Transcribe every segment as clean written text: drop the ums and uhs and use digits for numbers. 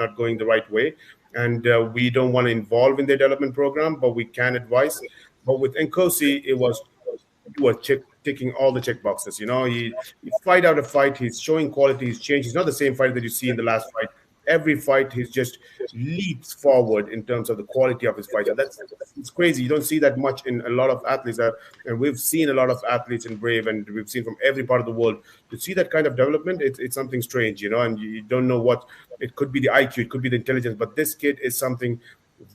not going the right way. And we don't want to involve in their development program, but we can advise. But with Nkosi, it was you were ticking all the check boxes. He fight out a fight. He's showing quality. He's changed. He's not the same fighter that you see in the last fight. Every fight, he's just leaps forward in terms of the quality of his fights, and that's it's crazy. You don't see that much in a lot of athletes, and we've seen a lot of athletes in Brave, and we've seen from every part of the world. To see that kind of development, it's something strange, and you don't know what it could be. The IQ, it could be the intelligence, but this kid is something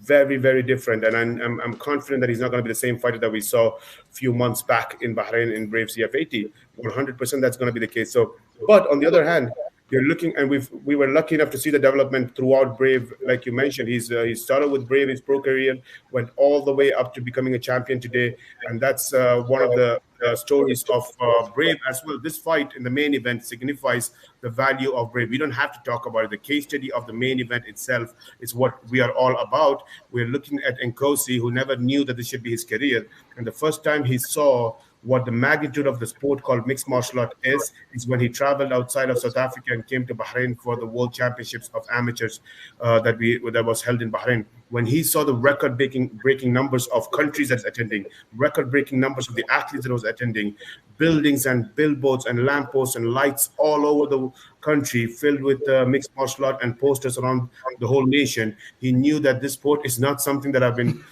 very, very different, and I'm confident that he's not going to be the same fighter that we saw a few months back in Bahrain in Brave CF80. 100% that's going to be the case. So, but on the other hand, you're looking, and we were lucky enough to see the development throughout Brave. Like you mentioned, he started with Brave, his pro career, went all the way up to becoming a champion today, and that's one of the stories of Brave as well. This fight in the main event signifies the value of Brave. We don't have to talk about it. The case study of the main event itself is what we are all about. We're looking at Nkosi, who never knew that this should be his career, and the first time he saw what the magnitude of the sport called mixed martial art is when he traveled outside of South Africa and came to Bahrain for the World Championships of Amateurs that was held in Bahrain. When he saw the record-breaking numbers of countries that's attending, record-breaking numbers of the athletes that was attending, buildings and billboards and lampposts and lights all over the country filled with mixed martial art and posters around the whole nation, he knew that this sport is not something that I've been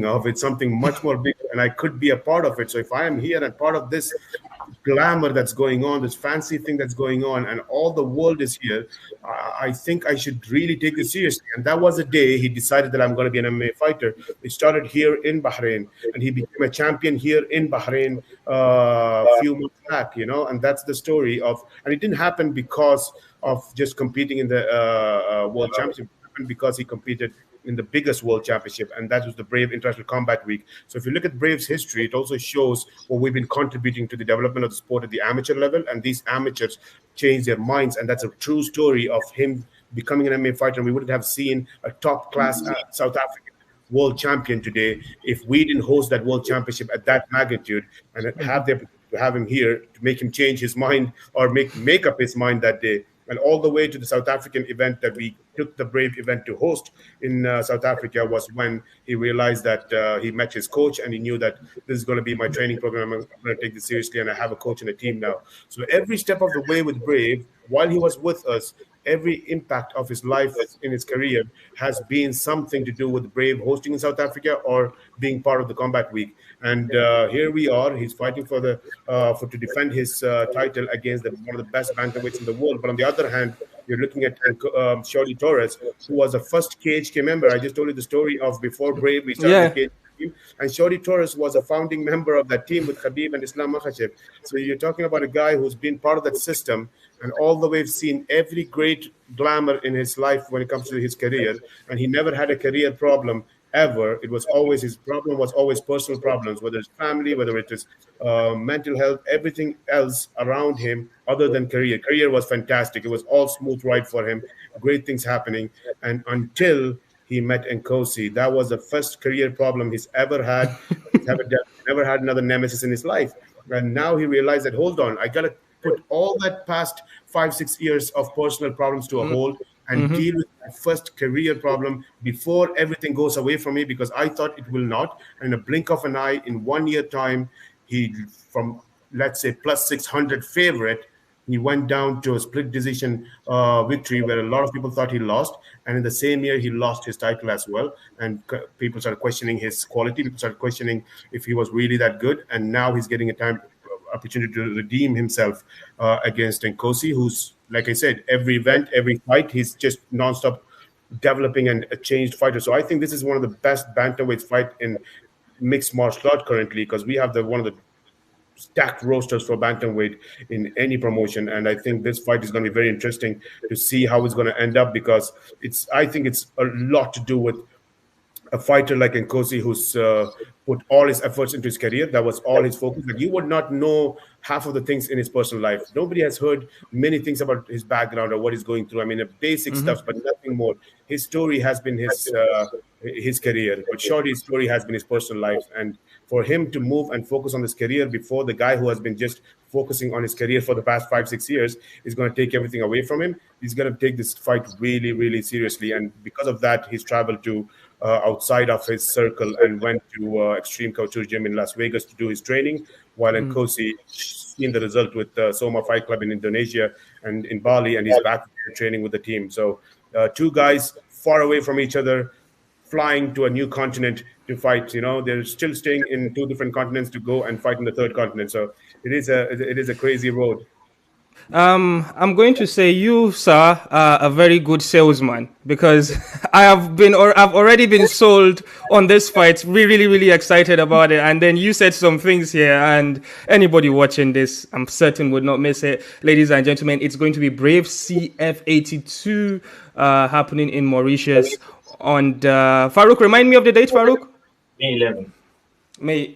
of. It's something much more big, and I could be a part of it. So if I am here and part of this glamour that's going on, this fancy thing that's going on, and all the world is here, I think I should really take this seriously. And that was the day he decided that I'm going to be an MMA fighter. It started here in Bahrain, and he became a champion here in Bahrain a few months back, and that's the story of, and it didn't happen because of just competing in the World Championship. It happened because he competed in the biggest world championship, and that was the Brave International Combat Week. So if you look at Brave's history, it also shows what we've been contributing to the development of the sport at the amateur level, and these amateurs change their minds, and that's a true story of him becoming an MMA fighter. And we wouldn't have seen a top-class South African world champion today if we didn't host that world championship at that magnitude and have him here to make him change his mind or make up his mind that day. And all the way to the South African event that we took the Brave event to host in South Africa was when he realized that he met his coach and he knew that this is going to be my training program. I'm going to take this seriously, and I have a coach and a team now. So every step of the way with Brave, while he was with us, every impact of his life in his career has been something to do with Brave hosting in South Africa or being part of the Combat Week. And here we are. He's fighting to defend his title against one of the best bantamweights in the world. But on the other hand, you're looking at Shorty Torres, who was the first KHK member. I just told you the story of before Brave we started the KHK team, and Shorty Torres was a founding member of that team with Khabib and Islam Makhachev. So you're talking about a guy who's been part of that system, and all the way seen every great glamour in his life when it comes to his career, and he never had a career problem ever. It was always, his problem was always personal problems, whether it's family, whether it is mental health, everything else around him other than career. Career was fantastic. It was all smooth ride for him, great things happening. And until he met Nkosi, that was the first career problem he's ever had. Never had another nemesis in his life. And now he realized that, hold on, I got to put all that past 5-6 years of personal problems to a hold and deal with my first career problem before everything goes away from me, because I thought it will not. And in a blink of an eye, in 1 year time, he, from, let's say, plus 600 favorite, he went down to a split decision victory where a lot of people thought he lost. And in the same year, he lost his title as well. And people started questioning his quality. People started questioning if he was really that good. And now he's getting opportunity to redeem himself against Nkosi, who's, like I said, every event, every fight, he's just nonstop developing and a changed fighter. So I think this is one of the best bantamweight fight in mixed martial art currently, because we have one of the stacked rosters for bantamweight in any promotion. And I think this fight is going to be very interesting to see how it's going to end up, because I think it's a lot to do with a fighter like Nkosi who's put all his efforts into his career. That was all his focus. Like you would not know half of the things in his personal life. Nobody has heard many things about his background or what he's going through. I mean, the basic stuff, but nothing more. His story has been his career, but Shorty's story has been his personal life. And for him to move and focus on his career before the guy who has been just focusing on his career for the past 5 6 years is going to take everything away from him. He's going to take this fight really, really seriously, and because of that, he's traveled to outside of his circle and went to Extreme Couture Gym in Las Vegas to do his training, while Nkosi seen the result with Soma Fight Club in Indonesia and in Bali, and he's back training with the team. So two guys far away from each other, flying to a new continent to fight. You know, they're still staying in two different continents to go and fight in the third continent. So it is a crazy road. I'm going to say you, sir, are a very good salesman because I've already been sold on this fight. Really, really excited about it. And then you said some things here, and anybody watching this, I'm certain would not miss it. Ladies and gentlemen, it's going to be BRAVECF 82 happening in Mauritius. On Farouk, remind me of the date, Farouk. May 11.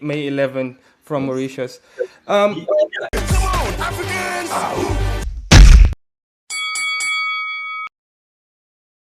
May 11 from Mauritius. Come on, Africans!